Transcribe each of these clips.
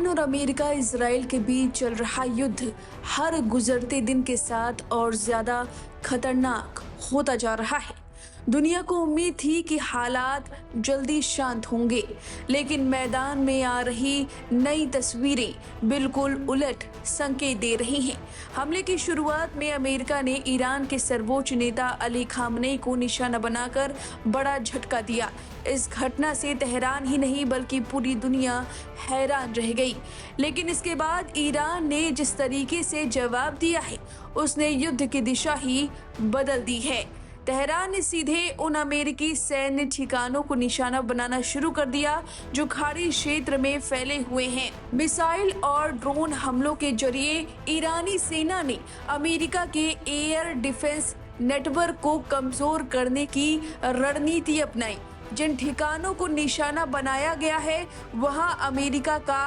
Iran और America Israel के बीच चल रहा युद्ध हर गुजरते दिन के साथ और ज्यादा खतरनाक होता जा रहा है। दुनिया को उम्मीद थी कि हालात जल्दी शांत होंगे, लेकिन मैदान में आ रही नई तस्वीरें बिल्कुल उलट संकेत दे रही हैं। हमले की शुरुआत में अमेरिका ने ईरान के सर्वोच्च नेता अली खामनेई को निशाना बनाकर बड़ा झटका दिया। इस घटना से तेहरान ही नहीं बल्कि पूरी दुनिया हैरान रह गई। लेकिन इसके बाद ईरान ने जिस तरीके से जवाब दिया है, उसने युद्ध की दिशा ही बदल दी है। तेहरान ने सीधे उन अमेरिकी सैन्य ठिकानों को निशाना बनाना शुरू कर दिया जो खाड़ी क्षेत्र में फैले हुए हैं। मिसाइल और ड्रोन हमलों के जरिए ईरानी सेना ने अमेरिका के एयर डिफेंस नेटवर्क को कमजोर करने की रणनीति अपनाई। जिन ठिकानों को निशाना बनाया गया है, वहां अमेरिका का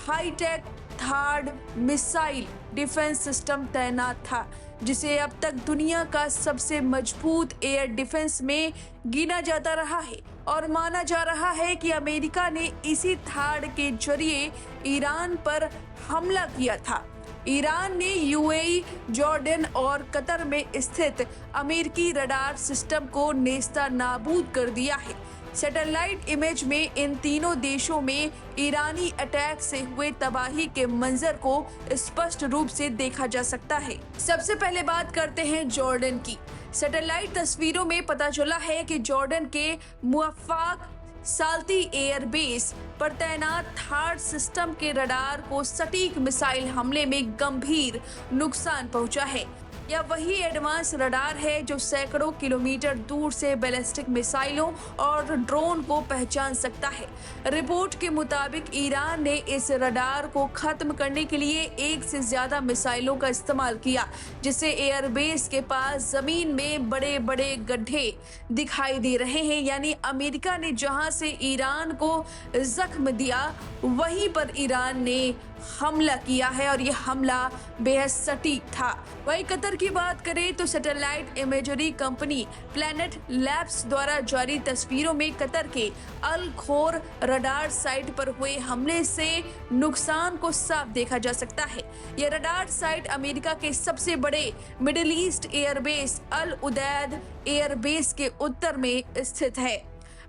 hi tech THAAD missile defence system तैनात था, जिसे अब तक दुनिया का सबसे मजबूत एयर डिफेंस में गिना जाता रहा है। और माना जा रहा है कि अमेरिका ने इसी थर्ड के जरिए ईरान पर हमला किया था। ईरान ने यूएई, जॉर्डन और कतर में स्थित अमेरिकी रडार सिस्टम को नेस्ता नाबूद कर दिया है। सैटेलाइट इमेज में इन तीनों देशों में ईरानी अटैक से हुए तबाही के मंजर को स्पष्ट रूप से देखा जा सकता है। सबसे पहले बात करते हैं जॉर्डन की। सैटेलाइट तस्वीरों में पता चला है कि जॉर्डन के मुअफ्फाक साल्ती एयरबेस पर तैनात थर्ड सिस्टम के रडार को सटीक मिसाइल हमले में गंभीर नुकसान पहुंचा है। यह वही एडवांस रडार है जो सैकड़ों किलोमीटर दूर से बैलिस्टिक मिसाइलों और ड्रोन को पहचान सकता है। रिपोर्ट के मुताबिक ईरान ने इस रडार को खत्म करने के लिए एक से ज्यादा मिसाइलों का इस्तेमाल किया, जिससे एयरबेस के पास जमीन में बड़े बड़े गड्ढे दिखाई दे रहे हैं। यानी अमेरिका ने जहां से ईरान को जख्म दिया, वहीं पर ईरान ने हमला किया है और यह हमला बेहद सटीक था। वहीं कतर की बात करें तो satellite imagery company planet labs द्वारा जारी तस्वीरों में कतर के अल खोर रडार साइट पर हुए हमले से नुकसान को साफ देखा जा सकता है। यह रडार साइट अमेरिका के सबसे बड़े मिडिल ईस्ट एयरबेस अल उदैद एयरबेस के उत्तर में स्थित है।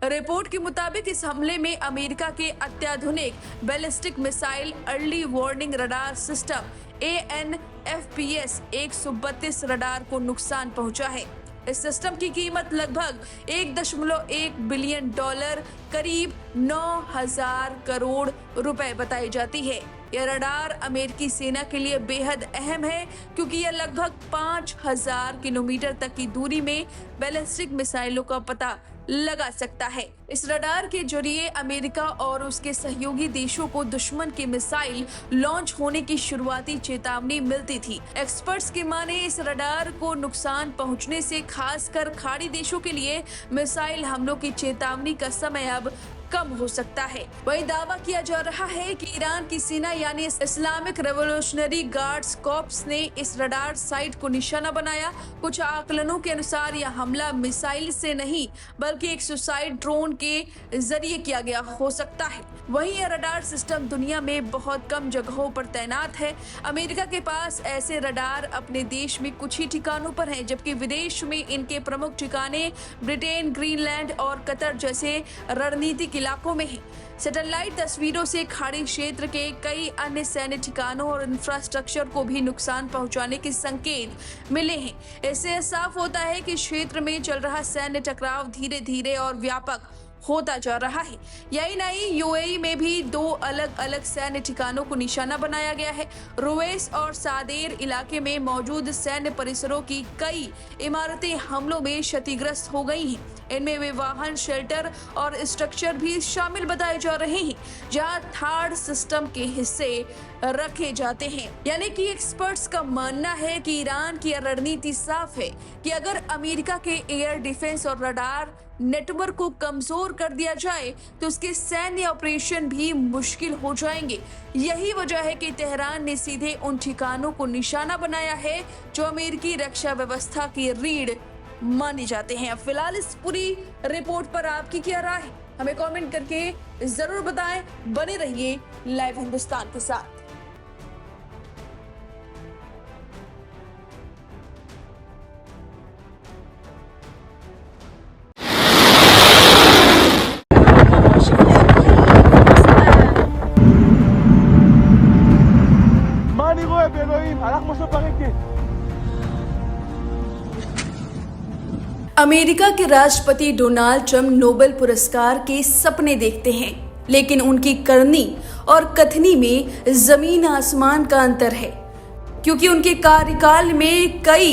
रिपोर्ट के मुताबिक इस हमले में अमेरिका के अत्याधुनिक ballistic missile early warning radar system ANFPS 132 radar को नुकसान पहुंचा है। इस सिस्टम की कीमत लगभग $1.1 बिलियन, करीब 9,000 करोड़ रुपए बताई जाती है। यह रडार अमेरिकी सेना के लिए बेहद अहम है, क्योंकि यह लगभग 5,000 किलोमीटर तक की दूरी में बैलिस्टिक मिसाइलों का पता लगा सकता है। इस रडार के जरिए अमेरिका और उसके सहयोगी देशों को दुश्मन की मिसाइल लॉन्च होने की शुरुआती चेतावनी मिलती थी। एक्सपर्ट्स की माने इस रडार को नुकसान पहुंचने से खासकर खाड़ी देशों के लिए मिसाइल हमलों की चेतावनी का समय अब कम हो सकता है। वही दावा किया जा रहा है कि ईरान की सेना यानी इस्लामिक रेवोल्यूशनरी गार्ड्स कॉर्प्स ने इस रडार साइट को निशाना बनाया। कुछ आकलनों के अनुसार यह हमला मिसाइल से नहीं बल्कि एक सुसाइड ड्रोन के जरिए किया गया हो सकता है। वहीं यह रडार सिस्टम दुनिया में बहुत कम जगहों पर तैनात है। अमेरिका के पास ऐसे रडार अपने देश में कुछ ही ठिकानों पर हैं, जबकि विदेश में इनके प्रमुख ठिकाने ब्रिटेन, ग्रीनलैंड और कतर जैसे रणनीतिक इलाकों में है। सैटेलाइट तस्वीरों से खाड़ी क्षेत्र के कई अन्य सैन्य ठिकानों और इंफ्रास्ट्रक्चर को भी नुकसान पहुंचाने के संकेत मिले हैं। इससे साफ होता है कि क्षेत्र में चल रहा सैन्य टकराव धीरे धीरे और व्यापक होता जा रहा है। यही नहीं, यूएई में भी 2 अलग अलग सैन्य ठिकानों को निशाना बनाया गया है। रुवैस और सादेर इलाके में मौजूद सैन्य परिसरों की कई इमारतें हमलों में क्षतिग्रस्त हो गई हैं। इनमें वे वाहन, शेल्टर और स्ट्रक्चर भी शामिल बताए जा रहे हैं, जहां थर्ड सिस्टम के हिस्से रखे जाते हैं। यानी कि एक्सपर्ट्स का मानना है कि ईरान की रणनीति साफ है कि अगर अमेरिका के एयर डिफेंस और रडार नेटवर्क को कमजोर कर दिया जाए तो उसके सैन्य ऑपरेशन भी मुश्किल हो जाएंगे। यही वजह है कि तेहरान ने सीधे उन ठिकानों को निशाना बनाया है जो अमेरिकी रक्षा व्यवस्था की रीढ़ माने जाते हैं। फिलहाल इस पूरी रिपोर्ट पर आपकी क्या राय है? हमें कमेंट करके जरूर बताएं। बने रहिए लाइव हिंदुस्तान के साथ। מה אני רואה באלוהים? הלך משה פרקי. अमेरिका के राष्ट्रपति डोनाल्ड ट्रंप नोबेल पुरस्कार के सपने देखते हैं, लेकिन उनकी करनी और कथनी में जमीन आसमान का अंतर है, क्योंकि उनके कार्यकाल में कई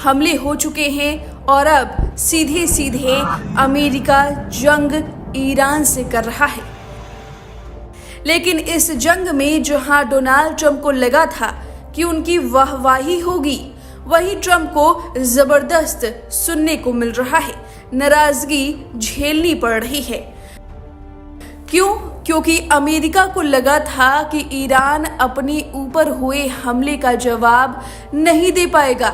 हमले हो चुके हैं और अब सीधे सीधे अमेरिका जंग ईरान से कर रहा है। लेकिन इस जंग में जहां डोनाल्ड ट्रंप को लगा था कि उनकी वाहवाही होगी, वहीं ट्रंप को जबरदस्त सुनने को मिल रहा है, नाराजगी झेलनी पड़ रही है। क्यों? क्योंकि अमेरिका को लगा था कि ईरान अपने ऊपर हुए हमले का जवाब नहीं दे पाएगा,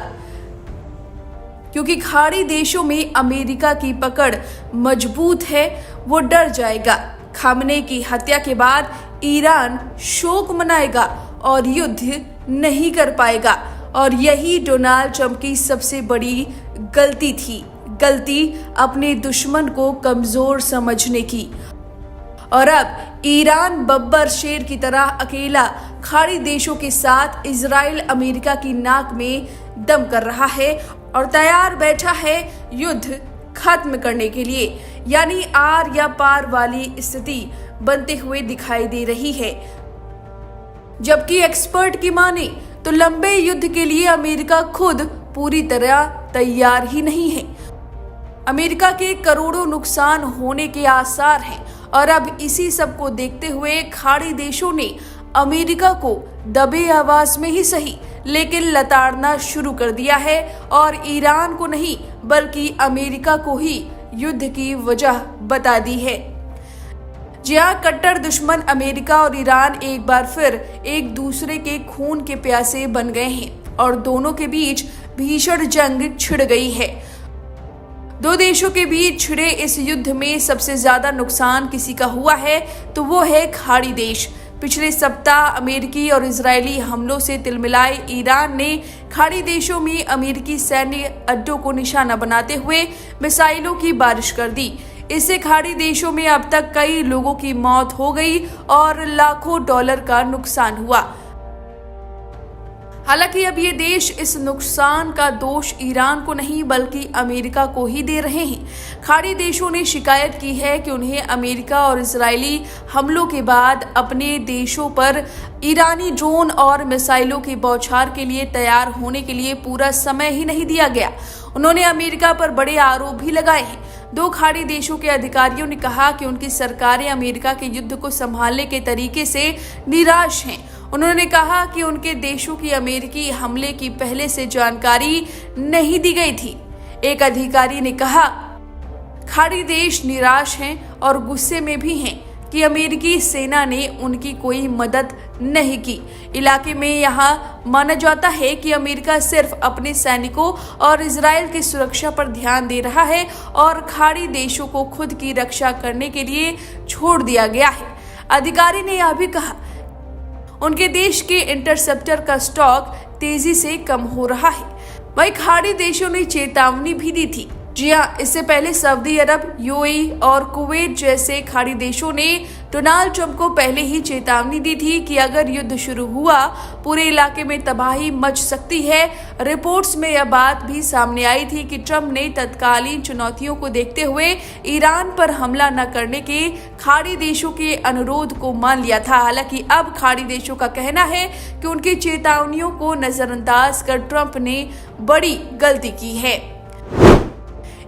क्योंकि खाड़ी देशों में अमेरिका की पकड़ मजबूत है, वो डर जाएगा। खामने की हत्या के बाद ईरान शोक मनाएगा और युद्ध नहीं कर पाएगा, और यही डोनाल्ड ट्रंप की सबसे बड़ी गलती थी। गलती अपने दुश्मन को कमजोर समझने की। और अब ईरान बब्बर शेर की तरह अकेला खाड़ी देशों के साथ इजराइल अमेरिका की नाक में दम कर रहा है और तैयार बैठा है युद्ध खत्म करने के लिए, यानी आर या पार वाली स्थिति बनते हुए दिखाई दे रही है। जबकि एक्सपर्ट की माने तो लंबे युद्ध के लिए अमेरिका खुद पूरी तरह तैयार ही नहीं है। अमेरिका के करोड़ों नुकसान होने के आसार हैं, और अब इसी सब को देखते हुए खाड़ी देशों ने अमेरिका को दबे आवाज में ही सही लेकिन लताड़ना शुरू कर दिया है, और ईरान को नहीं बल्कि अमेरिका को ही युद्ध की वजह बता दी है। जी हाँ, कट्टर दुश्मन अमेरिका और ईरान एक बार फिर एक दूसरे के खून के प्यासे बन गए हैं और दोनों के बीच भीषण जंग छिड़ गई है। दो देशों के बीच छिड़े इस युद्ध में सबसे ज्यादा नुकसान किसी का हुआ है तो वो है खाड़ी देश। पिछले सप्ताह अमेरिकी और इजरायली हमलों से तिलमिलाए ईरान ने खाड़ी देशों में अमेरिकी सैन्य अड्डों को निशाना बनाते हुए मिसाइलों की बारिश कर दी। इससे खाड़ी देशों में अब तक कई लोगों की मौत हो गई और लाखों डॉलर का नुकसान हुआ। हालांकि अब ये देश इस नुकसान का दोष ईरान को नहीं बल्कि अमेरिका को ही दे रहे हैं। खाड़ी देशों ने शिकायत की है कि उन्हें अमेरिका और इजरायली हमलों के बाद अपने देशों पर ईरानी ड्रोन और मिसाइलों की बौछार के लिए तैयार होने के लिए पूरा समय ही नहीं दिया गया। उन्होंने अमेरिका पर बड़े आरोप भी लगाए हैं। दो खाड़ी देशों के अधिकारियों ने कहा कि उनकी सरकारें अमेरिका के युद्ध को संभालने के तरीके से निराश हैं। उन्होंने कहा कि उनके देशों की अमेरिकी हमले की पहले से जानकारी नहीं दी गई थी। एक अधिकारी ने कहा, खाड़ी देश निराश हैं और गुस्से में भी हैं कि अमेरिकी सेना ने उनकी कोई मदद नहीं की। इलाके में यहाँ माना जाता है कि अमेरिका सिर्फ अपने सैनिकों और इजराइल की सुरक्षा पर ध्यान दे रहा है और खाड़ी देशों को खुद की रक्षा करने के लिए छोड़ दिया गया है। अधिकारी ने यह भी कहा, उनके देश के इंटरसेप्टर का स्टॉक तेजी से कम हो रहा है। वहीं खाड़ी देशों ने चेतावनी भी दी थी। जी हाँ, इससे पहले सऊदी अरब, यूएई और कुवैत जैसे खाड़ी देशों ने डोनाल्ड ट्रंप को पहले ही चेतावनी दी थी कि अगर युद्ध शुरू हुआ पूरे इलाके में तबाही मच सकती है। रिपोर्ट्स में यह बात भी सामने आई थी कि ट्रंप ने तत्कालीन चुनौतियों को देखते हुए ईरान पर हमला न करने के खाड़ी देशों के अनुरोध को मान लिया था। हालांकि अब खाड़ी देशों का कहना है कि उनकी चेतावनियों को नजरअंदाज कर ट्रंप ने बड़ी गलती की है।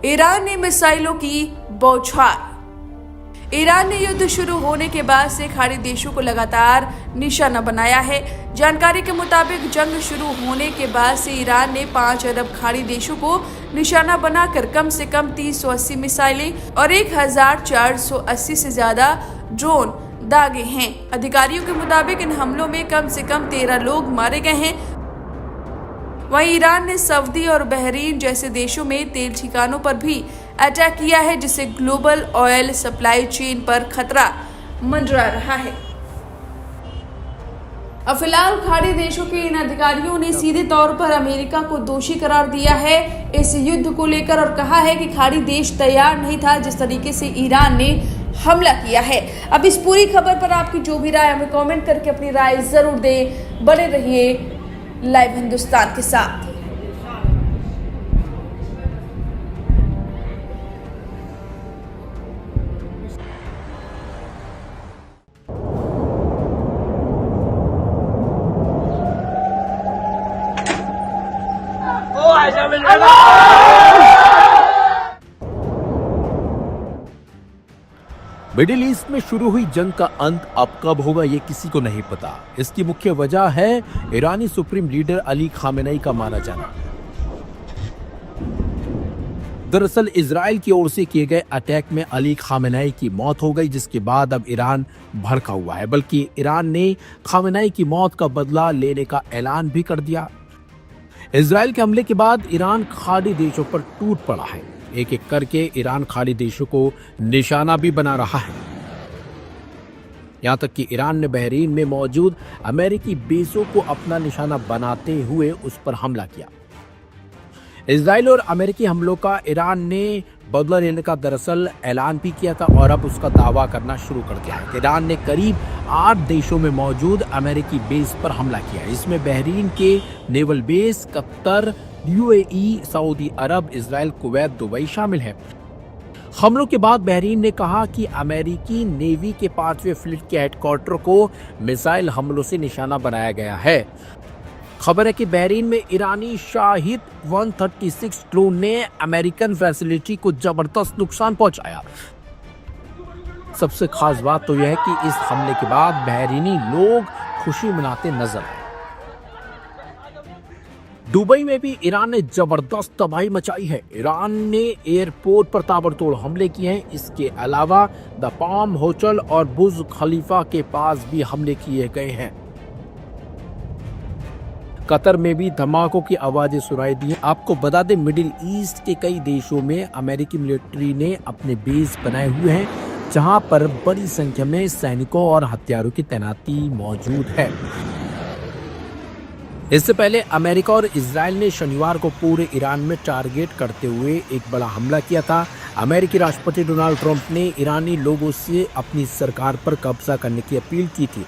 ईरान ने मिसाइलों की बौछार। ईरान ने युद्ध शुरू होने के बाद से खाड़ी देशों को लगातार निशाना बनाया है। जानकारी के मुताबिक जंग शुरू होने के बाद से ईरान ने 5 अरब खाड़ी देशों को निशाना बनाकर कम से कम 380 मिसाइलें और 1480 से ज्यादा ड्रोन दागे हैं। अधिकारियों के मुताबिक इन हमलों में कम से कम 13 लोग मारे गए हैं। वहीं ईरान ने सऊदी और बहरीन जैसे देशों में तेल ठिकानों पर भी अटैक किया है, जिससे ग्लोबल ऑयल सप्लाई चेन पर खतरा मंडरा रहा है। अब फिलहाल खाड़ी देशों के इन अधिकारियों ने सीधे तौर पर अमेरिका को दोषी करार दिया है इस युद्ध को लेकर और कहा है कि खाड़ी देश तैयार नहीं था जिस तरीके से ईरान ने हमला किया है। अब इस पूरी खबर पर आपकी जो भी राय, हमें कमेंट करके अपनी राय जरूर दें। बने रहिए लाइव हिंदुस्तान के साथ। मिडिल ईस्ट में शुरू हुई जंग का अंत अब कब होगा ये किसी को नहीं पता। इसकी मुख्य वजह है ईरानी सुप्रीम लीडर अली खामेनेई का मारा जाना। दरअसल इजराइल की ओर से किए गए अटैक में अली खामेनेई की मौत हो गई, जिसके बाद अब ईरान भड़का हुआ है। बल्कि ईरान ने खामेनेई की मौत का बदला लेने का ऐलान भी कर दिया। इजराइल के हमले के बाद ईरान खाड़ी देशों पर टूट पड़ा है। एक एक करके ईरान खाड़ी देशों को निशाना भी बना रहा है। यहां तक कि ईरान ने बहरीन में मौजूद अमेरिकी बेसों को अपना निशाना बनाते हुए उस पर हमला किया। इजराइल और अमेरिकी हमलों का ईरान ने बदला लेने का दरअसल ऐलान भी किया था और अब उसका दावा करना शुरू कर दिया है। ईरान ने करीब 8 देशों में मौजूद अमेरिकी बेस पर हमला किया। इसमें बहरीन के naval base, Qatar, UAE, Saudi Arabia, Israel, Kuwait, Dubai शामिल है। हमलों के बाद बहरीन ने कहा कि अमेरिकी नेवी के 5वें फ्लीट के हेडक्वार्टर को मिसाइल हमलों से निशाना बनाया गया है। खबर है कि बहरीन में ईरानी शाहिद 136 ड्रोन ने अमेरिकन फैसिलिटी को जबरदस्त नुकसान पहुंचाया। सबसे खास बात तो यह है कि इस हमले के बाद बहरीनी लोग खुशी मनाते नजर आए। दुबई में भी ईरान ने जबरदस्त तबाही मचाई है। ईरान ने एयरपोर्ट पर ताबड़तोड़ हमले किए हैं। इसके अलावा द पाम होटल और बुर्ज खलीफा के पास भी हमले किए गए हैं। कतर में भी धमाकों की आवाजें सुनाई दी। आपको बता दें, मिडिल ईस्ट के कई देशों में अमेरिकी मिलिट्री ने अपने बेस बनाए हुए हैं, जहां पर बड़ी संख्या में सैनिकों और हथियारों की तैनाती मौजूद है। इससे पहले अमेरिका और इजराइल ने शनिवार को पूरे ईरान में टारगेट करते हुए एक बड़ा हमला किया था। अमेरिकी राष्ट्रपति डोनाल्ड ट्रंप ने ईरानी लोगों से अपनी सरकार पर कब्जा करने की अपील की थी।